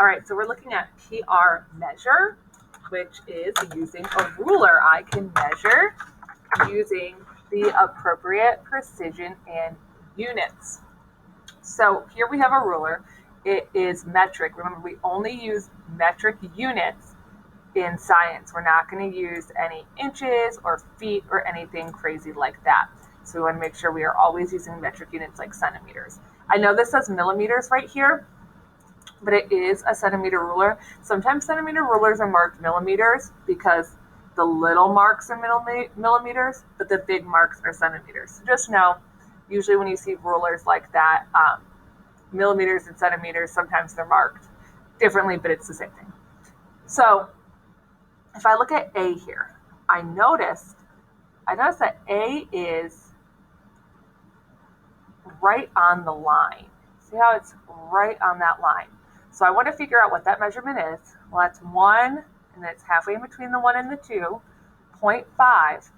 All right, so we're looking at PR.Measure, which is using a ruler. I can measure using the appropriate precision and units. So here we have a ruler. It is metric. Remember, we only use metric units in science. We're not going to use any inches or feet or anything crazy like that. So we want to make sure we are always using metric units like centimeters. I know this says millimeters right here, but it is a centimeter ruler. Sometimes centimeter rulers are marked millimeters because the little marks are millimeters, but the big marks are centimeters. So just know, usually when you see rulers like that, millimeters and centimeters, sometimes they're marked differently, but it's the same thing. So if I look at A here, I noticed that A is right on the line. See how it's right on that line? So I want to figure out what that measurement is. Well, that's 1, and it's halfway in between the 1 and the 2, 0.5.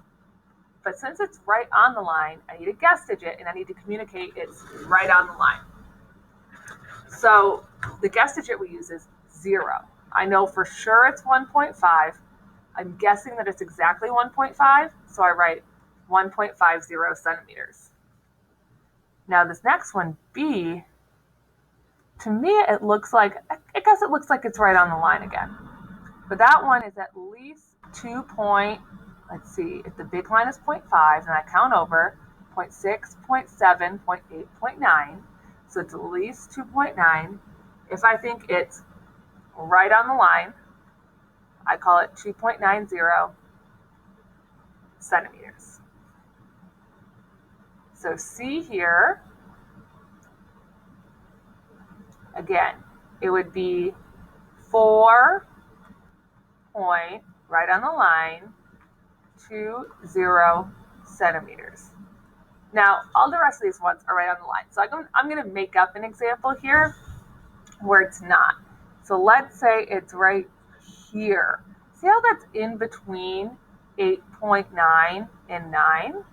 But since it's right on the line, I need a guess digit, and I need to communicate it's right on the line. So the guess digit we use is 0. I know for sure it's 1.5. I'm guessing that it's exactly 1.5, so I write 1.50 centimeters. Now this next one, B, to me it looks like, I guess it looks like it's right on the line again. But that one is at least 2 point, let's see, if the big line is 0.5, and I count over, 0.6, 0.7, 0.8, 0.9, so it's at least 2.9. If I think it's right on the line, I call it 2.90 centimeters. So C here, again, it would be 4 point, right on the line, 20 centimeters. Now, all the rest of these ones are right on the line. So I'm going to make up an example here where it's not. So let's say it's right here. See how that's in between 8.9 and 9?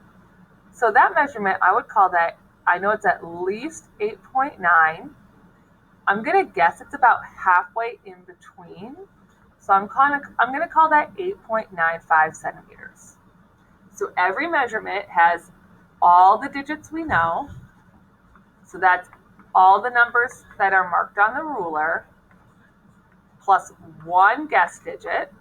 So that measurement, I would call that, I know it's at least 8.9. I'm going to guess it's about halfway in between. So I'm going to call that 8.95 centimeters. So every measurement has all the digits we know. So that's all the numbers that are marked on the ruler, plus 1 guess digit.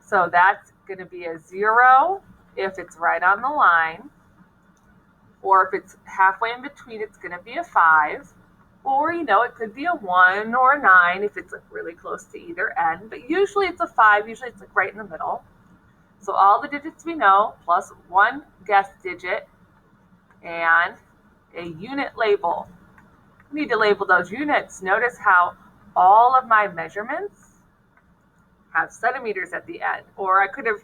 So that's going to be a 0 if it's right on the line, or if it's halfway in between, it's going to be a 5, or it could be a 1 or a 9 if it's really close to either end, but usually it's a 5, usually it's right in the middle. So all the digits we know, plus 1 guess digit, and a unit label. We need to label those units. Notice how all of my measurements have centimeters at the end. Or I could have,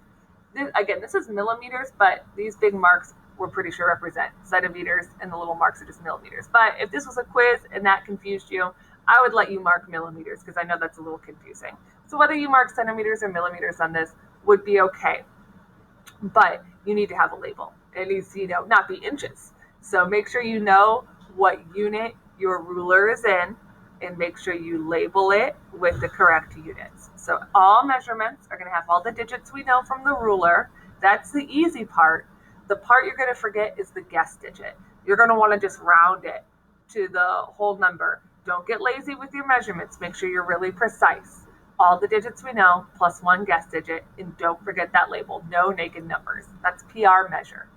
again, this is millimeters, but these big marks we're pretty sure represent centimeters, and the little marks are just millimeters. But if this was a quiz and that confused you, I would let you mark millimeters because I know that's a little confusing. So whether you mark centimeters or millimeters on this would be okay. But you need to have a label. It needs to, not be inches. So make sure you know what unit your ruler is in, and make sure you label it with the correct units. So all measurements are going to have all the digits we know from the ruler. That's the easy part. The part you're going to forget is the guess digit. You're going to want to just round it to the whole number. Don't get lazy with your measurements. Make sure you're really precise. All the digits we know, plus 1 guess digit, and don't forget that label. No naked numbers. That's PR.Measure.